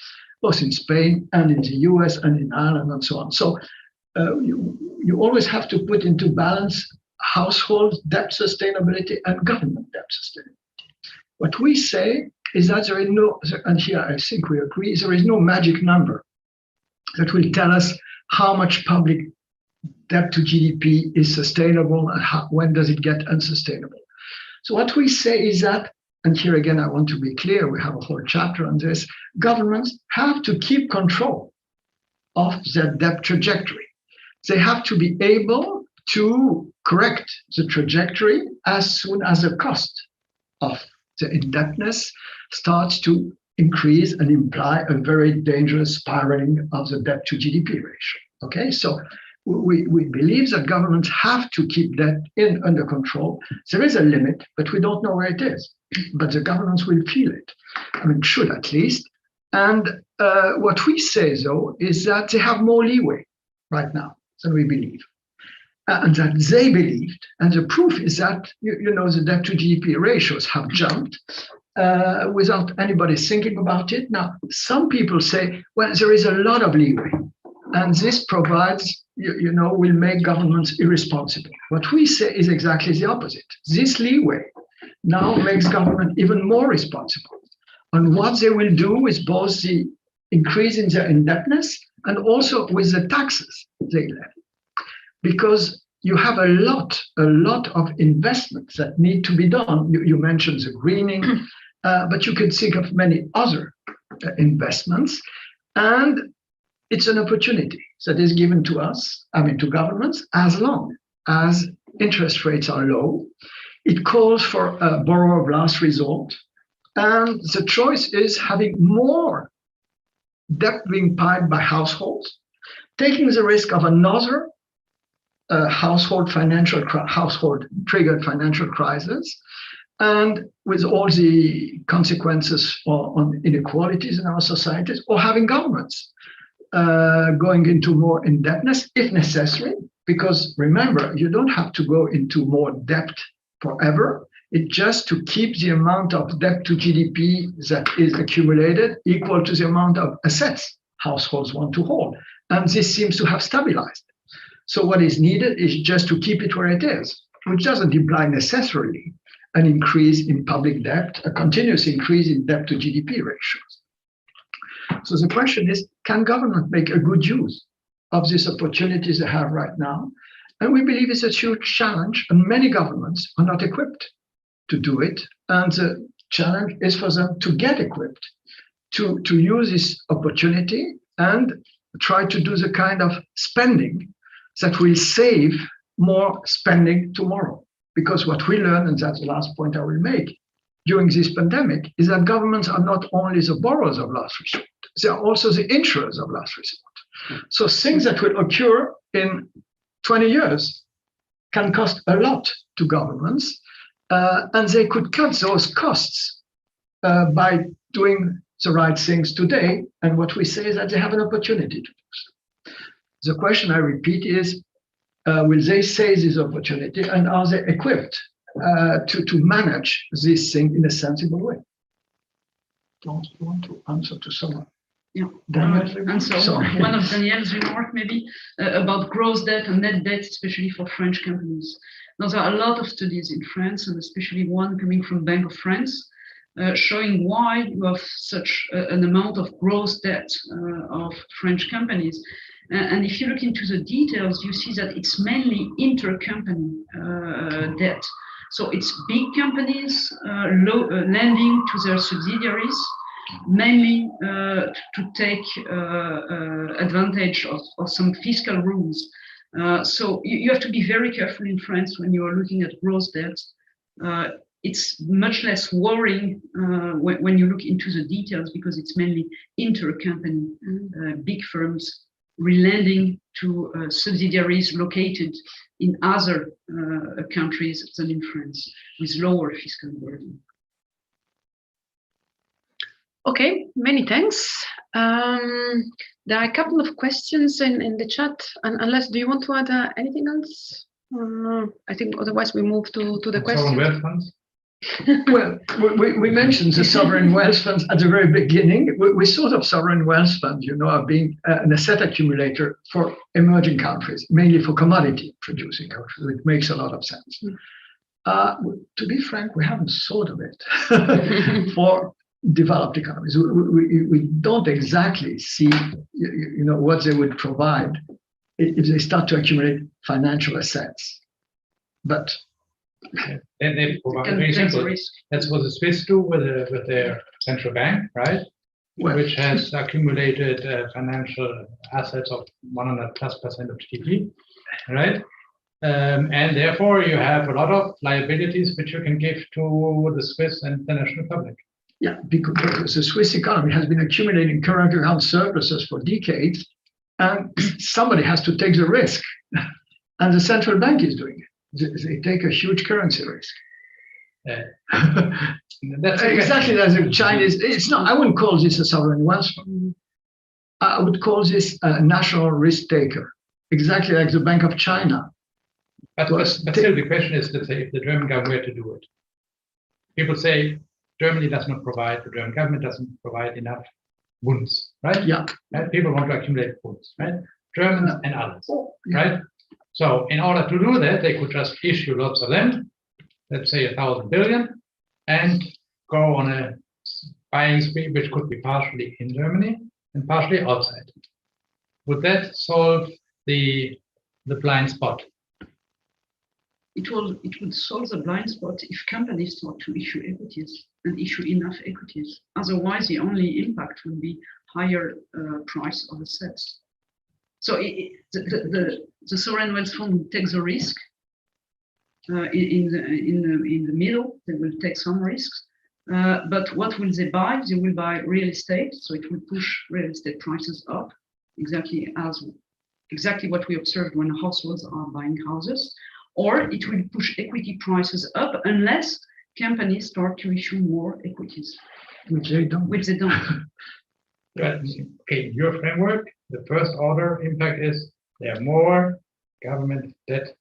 both in Spain and in the US and in Ireland and so on. So you always have to put into balance household debt sustainability and government debt sustainability. What we say is that there is no, and here I think we agree, there is no magic number that will tell us how much public debt to GDP is sustainable and when does it get unsustainable. So what we say is that, and here again I want to be clear, we have a whole chapter on this, governments have to keep control of their debt trajectory. They have to be able to correct the trajectory as soon as the cost of the indebtedness starts to increase and imply a very dangerous spiraling of the debt to GDP ratio. Okay, so we believe that governments have to keep debt under control. There is a limit, but we don't know where it is. But the governments will feel it. I mean, should at least. And what we say, though, is that they have more leeway right now than we believe. And that they believed, and the proof is that the debt to GDP ratios have jumped without anybody thinking about it. Now, some people say, well, there is a lot of leeway, and this provides, will make governments irresponsible. What we say is exactly the opposite. This leeway now makes government even more responsible on what they will do with both the increase in their indebtedness and also with the taxes they levy. Because you have a lot of investments that need to be done. You mentioned the greening, but you can think of many other investments. And it's an opportunity that is given to us, to governments, as long as interest rates are low. It calls for a borrower of last resort. And the choice is having more debt being paid by households, taking the risk of another household triggered financial crisis, and with all the consequences on inequalities in our societies, or having governments going into more indebtedness if necessary, because remember, you don't have to go into more debt forever. It's just to keep the amount of debt to GDP that is accumulated equal to the amount of assets households want to hold. And this seems to have stabilized. So what is needed is just to keep it where it is, which doesn't imply necessarily an increase in public debt, a continuous increase in debt to GDP ratios. So the question is, can government make a good use of these opportunities they have right now? And we believe it's a huge challenge, and many governments are not equipped to do it. And the challenge is for them to get equipped, to use this opportunity and try to do the kind of spending that will save more spending tomorrow. Because what we learned, and that's the last point I will make, during this pandemic, is that governments are not only the borrowers of last resort, they are also the insurers of last resort. So things that will occur in 20 years can cost a lot to governments, and they could cut those costs by doing the right things today. And what we say is that they have an opportunity to do so. The question, I repeat, is will they seize this opportunity, and are they equipped to manage this thing in a sensible way? Don't you want to answer to someone? Yeah, so one of Daniel's remarks maybe about gross debt and net debt, especially for French companies. Now, there are a lot of studies in France, and especially one coming from Bank of France, showing why you have such an amount of gross debt of French companies. And if you look into the details, you see that it's mainly intercompany debt. So it's big companies lending to their subsidiaries, mainly to take advantage of some fiscal rules. So you have to be very careful in France when you are looking at gross debt. It's much less worrying when you look into the details, because it's mainly intercompany, big firms relending to subsidiaries located in other countries than in France, with lower fiscal burden. Okay, many thanks. There are a couple of questions in the chat, and unless, do you want to add anything else? I think otherwise we move to the questions. Well, we mentioned the sovereign wealth funds at the very beginning. We thought of sovereign wealth funds, are being an asset accumulator for emerging countries, mainly for commodity producing countries, which makes a lot of sense. To be frank, we haven't thought of it for developed economies. We don't exactly see, what they would provide if they start to accumulate financial assets. But then they provide very simple. That's what the Swiss do with their central bank, right? Well, which has accumulated financial assets of 100+% of GDP, right? And therefore, you have a lot of liabilities which you can give to the Swiss and the national public. Yeah, because the Swiss economy has been accumulating current account surpluses for decades, and somebody has to take the risk, and the central bank is doing it. They take a huge currency risk. That's exactly as the Chinese. It's not. I wouldn't call this a sovereign wealth fund. I would call this a national risk taker, exactly like the Bank of China. But still, the question is, let's say, if the German government were to do it. People say Germany does not provide, the German government doesn't provide enough bunds, right? Yeah. Right? People want to accumulate bunds, right? Germans and others, right? So in order to do that, they could just issue lots of them, let's say 1,000 billion, and go on a buying spree, which could be partially in Germany and partially outside. Would that solve the blind spot? It would solve the blind spot if companies start to issue equities and issue enough equities. Otherwise, the only impact will be higher price of assets. So the sovereign wealth fund takes a risk. In the middle, they will take some risks. But what will they buy? They will buy real estate, so it will push real estate prices up, exactly what we observed when households are buying houses. Or it will push equity prices up unless companies start to issue more equities. Which they don't. But, okay, your framework, the first order impact is there are more government debt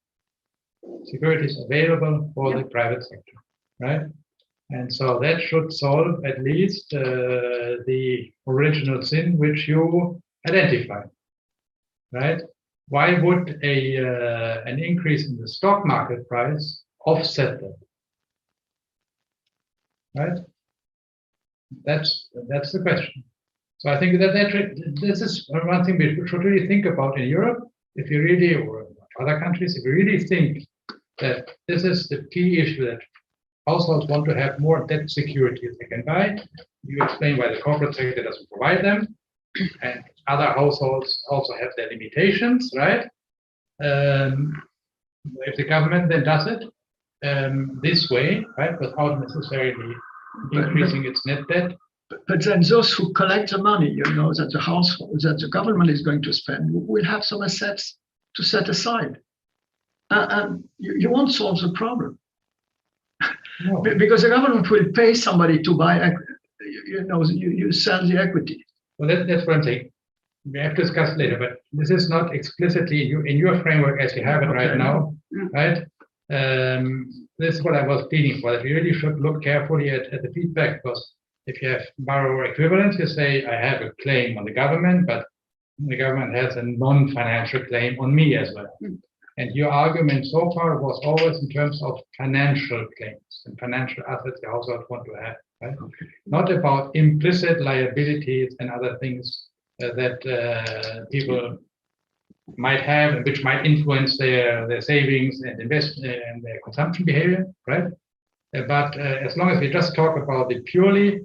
securities available for the private sector, right? And so that should solve at least the original sin which you identified, right? Why would an increase in the stock market price offset that? Right? That's the question. So I think that this is one thing we should really think about in Europe. If you really, or other countries, if you really think that this is the key issue, that households want to have more debt security they can buy, you explain why the corporate sector doesn't provide them, and other households also have their limitations, right? If the government then does it this way, right, without necessarily increasing its net debt. But then those who collect the money, that the household, that the government is going to spend, will have some assets to set aside. And you won't solve the problem. No. Because the government will pay somebody to buy, you sell the equity. Well, that's one thing. We have to discuss later, but this is not explicitly in your framework as you have it right now, right? This is what I was pleading for, that we really should look carefully at the feedback, because if you have borrower equivalence, you say, I have a claim on the government, but the government has a non-financial claim on me as well. And your argument so far was always in terms of financial claims and financial assets the household want to have, right? Okay. Not about implicit liabilities and other things that people might have and which might influence their savings and investment and their consumption behavior, right? But as long as we just talk about the purely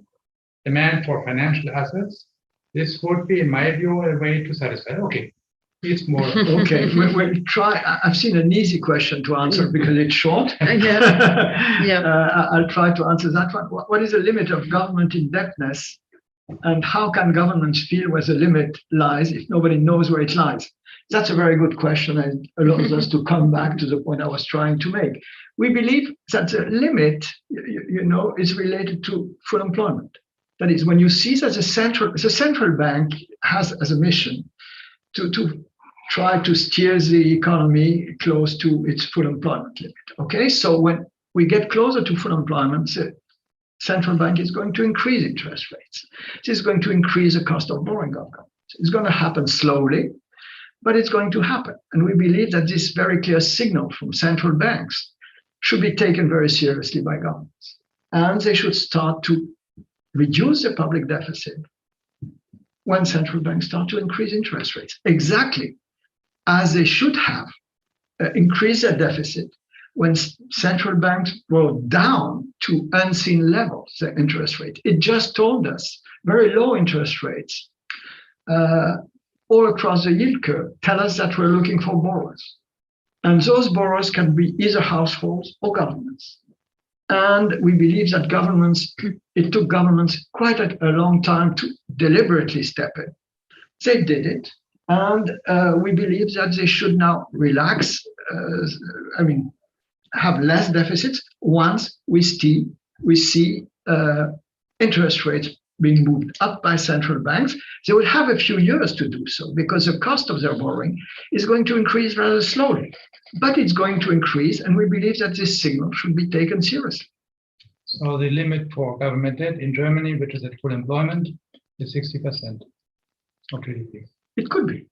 demand for financial assets, this would be, in my view, a way to satisfy. Okay, it's more. Okay, we'll try. I've seen an easy question to answer because it's short. I'll try to answer that one. What is the limit of government indebtedness, and how can governments feel where the limit lies if nobody knows where it lies? That's a very good question, and allows us to come back to the point I was trying to make. We believe that the limit, is related to full employment. That is, when you see that the central bank has as a mission to try to steer the economy close to its full employment limit. Okay, so when we get closer to full employment, the central bank is going to increase interest rates. This is going to increase the cost of borrowing of governments. It's going to happen slowly, but it's going to happen. And we believe that this very clear signal from central banks should be taken very seriously by governments. And they should start to reduce the public deficit when central banks start to increase interest rates, exactly as they should have increased their deficit when central banks brought down to unseen levels the interest rate. It just told us very low interest rates all across the yield curve tell us that we're looking for borrowers. And those borrowers can be either households or governments. And we believe that governments, it took governments quite a long time to deliberately step in. They did it. And we believe that they should now relax, have less deficits once we see interest rates being moved up by central banks. They will have a few years to do so because the cost of their borrowing is going to increase rather slowly. But it's going to increase, and we believe that this signal should be taken seriously. So the limit for government debt in Germany, which is at full employment, is 60% of GDP. It could be.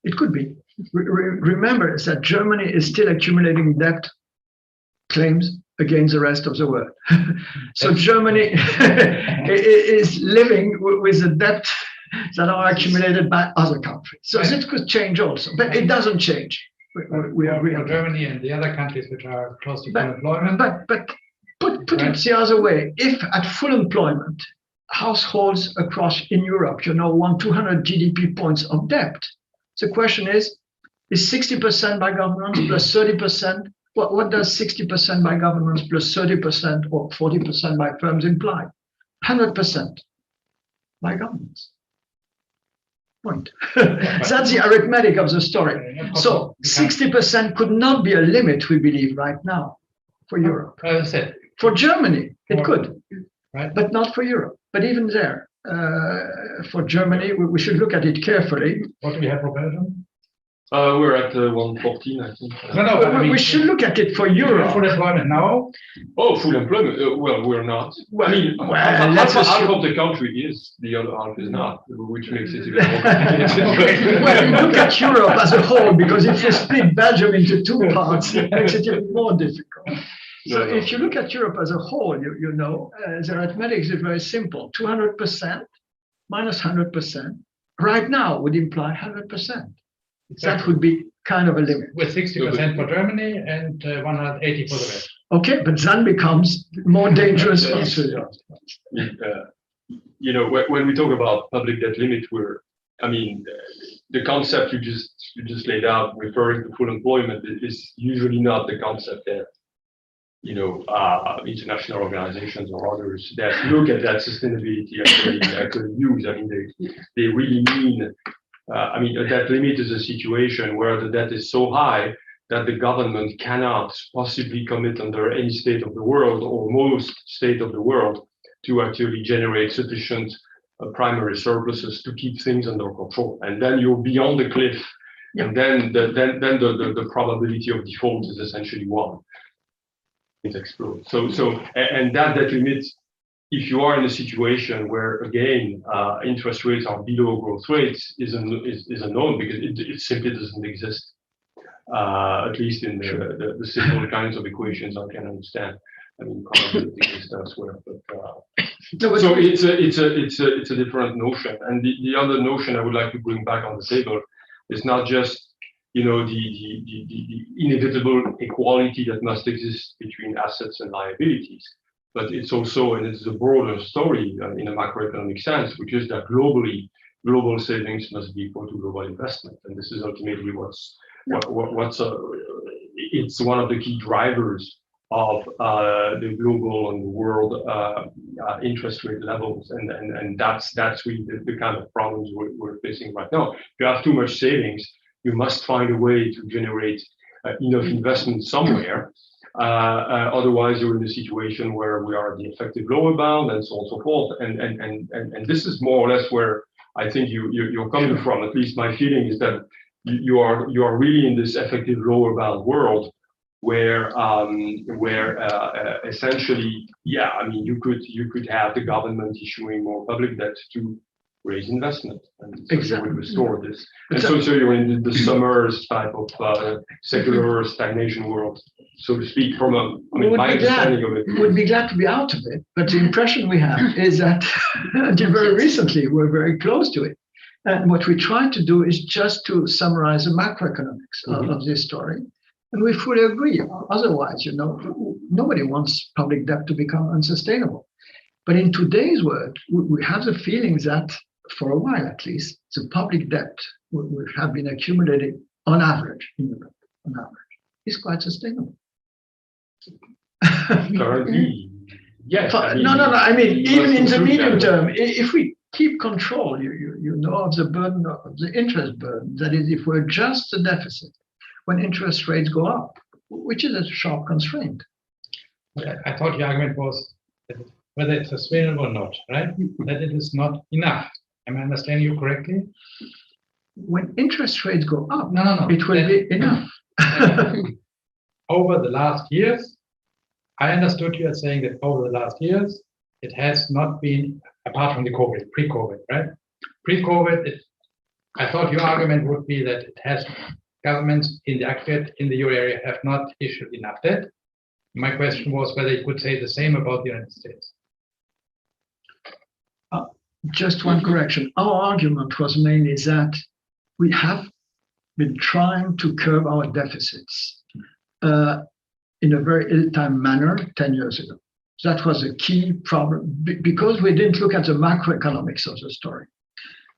It could be. Remember that Germany is still accumulating debt claims against the rest of the world. So Germany is living with the debt that are accumulated by other countries. So it could change also, but it doesn't change. We agree on Germany and the other countries which are close to full employment. But put it the other way. If at full employment, households across in Europe, want 200 GDP points of debt, the question is 60% by governments plus 30%? What does 60% by governments plus 30% or 40% by firms imply? 100% by governments. Point. That's the arithmetic of the story. So 60% could not be a limit, we believe, right now for Europe. As I said, for Germany, it could, right? But not for Europe. But even there, for Germany, we should look at it carefully. What do we have for Belgium? We're at 114, I think. We should look at it for Europe. Full employment now? Oh, full employment? Well, we're not. Well, half of the country is, the other half is not, which makes it even more complicated. Well, look at Europe as a whole, because if you split Belgium into two parts, it makes it even more difficult. So if you look at Europe as a whole, the arithmetic is very simple. 200% minus 100% right now would imply 100%. That would be kind of a limit. With 60% for Germany and 180 for the rest. Okay, but then becomes more dangerous for Australia. When we talk about public debt limit, the concept you just laid out, referring to full employment, is usually not the concept that international organizations or others that look at that sustainability actually use. They really mean. A debt limit is a situation where the debt is so high that the government cannot possibly commit under any state of the world or most state of the world to actually generate sufficient primary surpluses to keep things under control. And then you're beyond the cliff, and then the probability of default is essentially 1. It explodes. And that limit, if you are in a situation where, again, interest rates are below growth rates, is a known because it simply doesn't exist, at least in the simple kinds of equations I can understand. Probably it exists elsewhere, so it's a different notion. And the other notion I would like to bring back on the table is not just the inevitable equality that must exist between assets and liabilities. But it's also, and it's a broader story in a macroeconomic sense, which is that global savings must be equal to global investment, and this is ultimately it's one of the key drivers of the global and the world interest rate levels, and that's really the kind of problems we're facing right now. If you have too much savings, you must find a way to generate enough investment somewhere. Otherwise, you're in a situation where we are at the effective lower bound and so on and so forth. And this is more or less where I think you're coming from. At least my feeling is that you are really in this effective lower bound world where essentially, yeah, I mean, you could have the government issuing more public debt to raise investment, and so Exactly. you would restore this. And so you're in the Summers type of secular stagnation world, so to speak. From my understanding of it, would be glad to be out of it, but the impression we have is that until very recently we're very close to it. And what we try to do is just to summarize the macroeconomics of this story. And we fully agree. Otherwise, nobody wants public debt to become unsustainable. But in today's world, we have the feeling that, for a while at least, the public debt we have been accumulating on average in Europe, on average, is quite sustainable. Currently, yes. No. I mean, even in the medium term, if we keep control, you know of the burden of the interest burden. That is, if we adjust the deficit when interest rates go up, which is a sharp constraint. I thought the argument was that whether it's sustainable or not, right? That it is not enough. Am I understanding you correctly? When interest rates go up, no. It will be enough. Over the last years, I understood you as saying that over the last years, it has not been, apart from the COVID, pre-COVID, right? Pre-COVID, I thought your argument would be that it has, governments in the aggregate in the euro area have not issued enough debt. My question was whether you could say the same about the United States. Just one correction. Our argument was mainly that we have been trying to curb our deficits in a very ill-timed manner 10 years ago. That was a key problem because we didn't look at the macroeconomics of the story.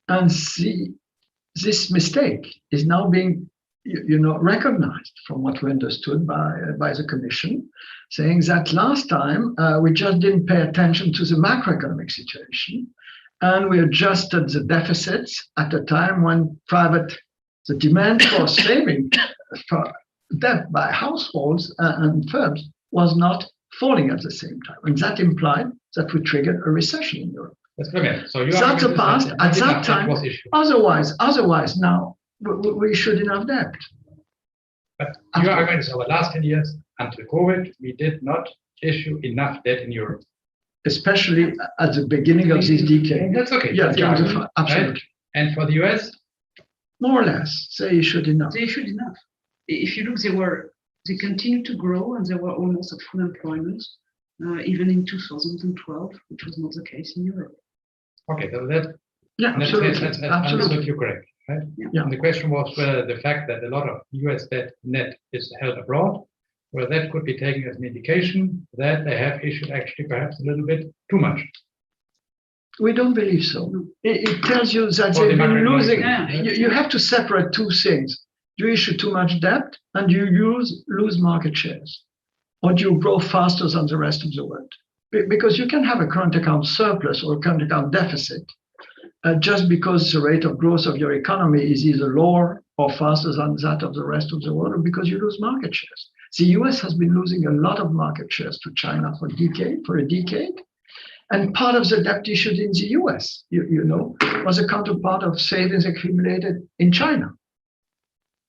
And see, this mistake is now being recognized from what we understood by the Commission, saying that last time we just didn't pay attention to the macroeconomic situation, and we adjusted the deficits at a time when the demand for saving for debt by households and firms was not falling at the same time, and that implied that we triggered a recession in Europe. That's correct. So that's the past. At that time, otherwise, now we issued enough debt. But your argument is over the last 10 years, until COVID, we did not issue enough debt in Europe. Especially at the beginning of this decade. And that's okay. Yeah, Absolutely. Absolutely. Right? And for the US? More or less, they issued enough. They issued enough. If you look, they continued to grow, and they were almost at full employment, even in 2012, which was not the case in Europe. Okay, so that absolutely. Absolutely, you're correct. Right? Yeah. And the question was whether the fact that a lot of US debt net is held abroad, whether that could be taken as an indication that they have issued actually perhaps a little bit too much. We don't believe so. It tells you that they've been losing. You have to separate two things. You issue too much debt and you lose market shares, or do you grow faster than the rest of the world? Because you can have a current account surplus or a current account deficit just because the rate of growth of your economy is either lower or faster than that of the rest of the world, or because you lose market shares. The US has been losing a lot of market shares to China for a decade. And part of the debt issued in the US, was a counterpart of savings accumulated in China.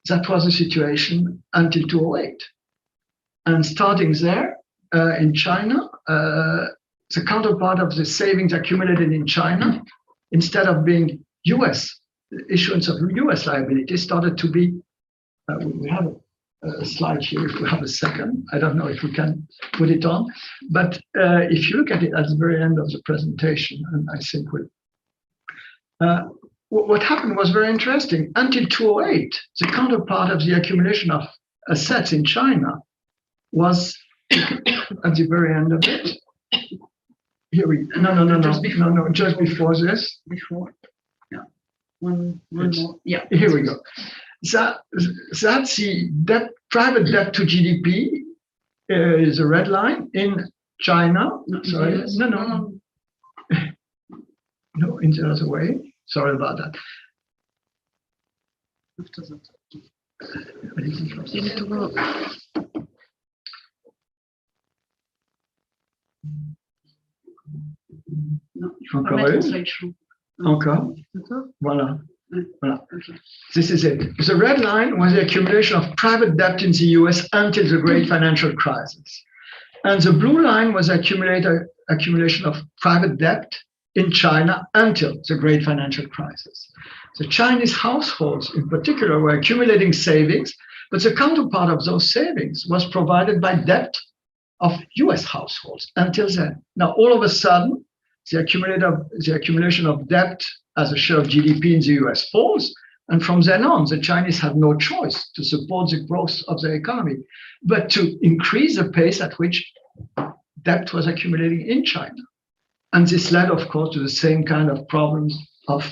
That was the situation until 2008. And starting there, in China, the counterpart of the savings accumulated in China, instead of being US, issuance of US liabilities started to be, we have a slide here if we have a second. I don't know if we can put it on, but if you look at it at the very end of the presentation, and I think what happened was very interesting. Until 2008, the counterpart of the accumulation of assets in China was at the very end of it. Here we just before this. Before, yeah, one more, yeah. Here we go. That's the debt, private debt to GDP is a red line in China. Sorry, no, in the other way. Sorry about that. After that. You need to go. Non, Encore une. slideshow. Encore. Voilà. Voilà. This is it. The red line was the accumulation of private debt in the US until the great financial crisis. And the blue line was accumulation of private debt in China until the great financial crisis. The Chinese households in particular were accumulating savings, but the counterpart of those savings was provided by debt of US households until then. Now, all of a sudden, the accumulation of debt as a share of GDP in the US falls. And from then on, the Chinese had no choice to support the growth of their economy, but to increase the pace at which debt was accumulating in China. And this led, of course, to the same kind of problems of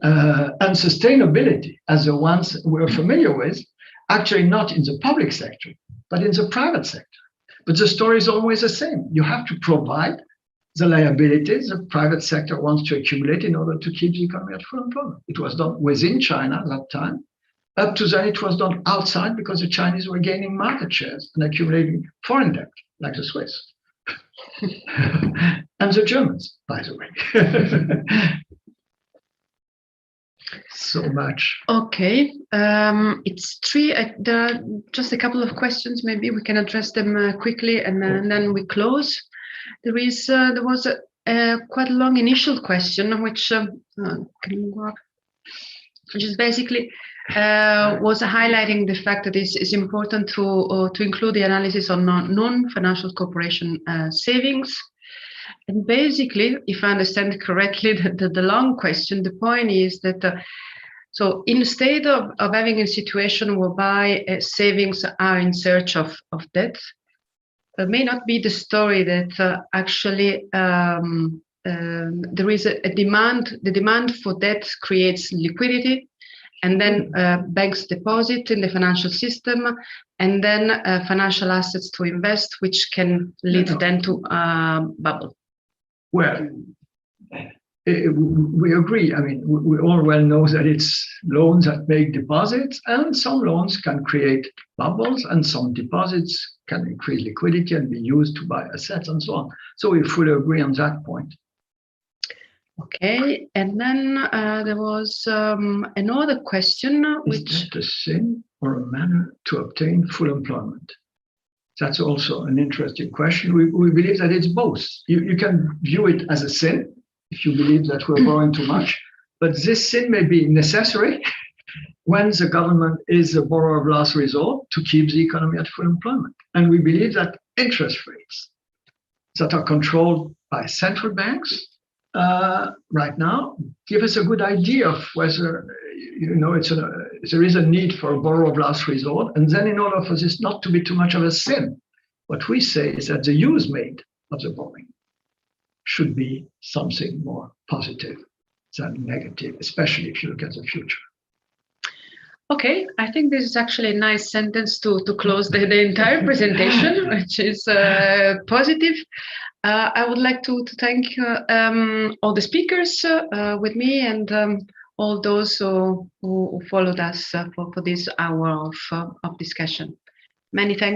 unsustainability as the ones we're familiar with, actually not in the public sector, but in the private sector. But the story is always the same. You have to provide the liabilities the private sector wants to accumulate in order to keep the economy at full employment. It was done within China at that time. Up to then, it was done outside because the Chinese were gaining market shares and accumulating foreign debt, like the Swiss. And the Germans, by the way. So much. Okay, it's 3. There are just a couple of questions. Maybe we can address them quickly, and then we close. There was a quite long initial question, which is basically was highlighting the fact that it's important to include the analysis on non-financial corporation savings. And basically, if I understand correctly, the long question, the point is that so instead of having a situation whereby savings are in search of debt, it may not be the story that actually there is a demand. The demand for debt creates liquidity, and then banks deposit in the financial system, and then financial assets to invest, which can lead then to bubble. Well, we agree. I mean, we all well know that it's loans that make deposits, and some loans can create bubbles, and some deposits can increase liquidity and be used to buy assets and so on. So we fully agree on that point. Okay, and then there was another question, which is that a sin or a manner to obtain full employment? That's also an interesting question. We believe that it's both. You can view it as a sin if you believe that we're borrowing too much, but this sin may be necessary when the government is a borrower of last resort to keep the economy at full employment. And we believe that interest rates that are controlled by central banks right now give us a good idea of whether there is a need for a borrower of last resort. And then in order for this not to be too much of a sin, what we say is that the use made of the borrowing should be something more positive than negative, especially if you look at the future. Okay, I think this is actually a nice sentence to close the entire presentation, which is positive. I would like to thank all the speakers with me and all those who followed us for this hour of discussion. Many thanks.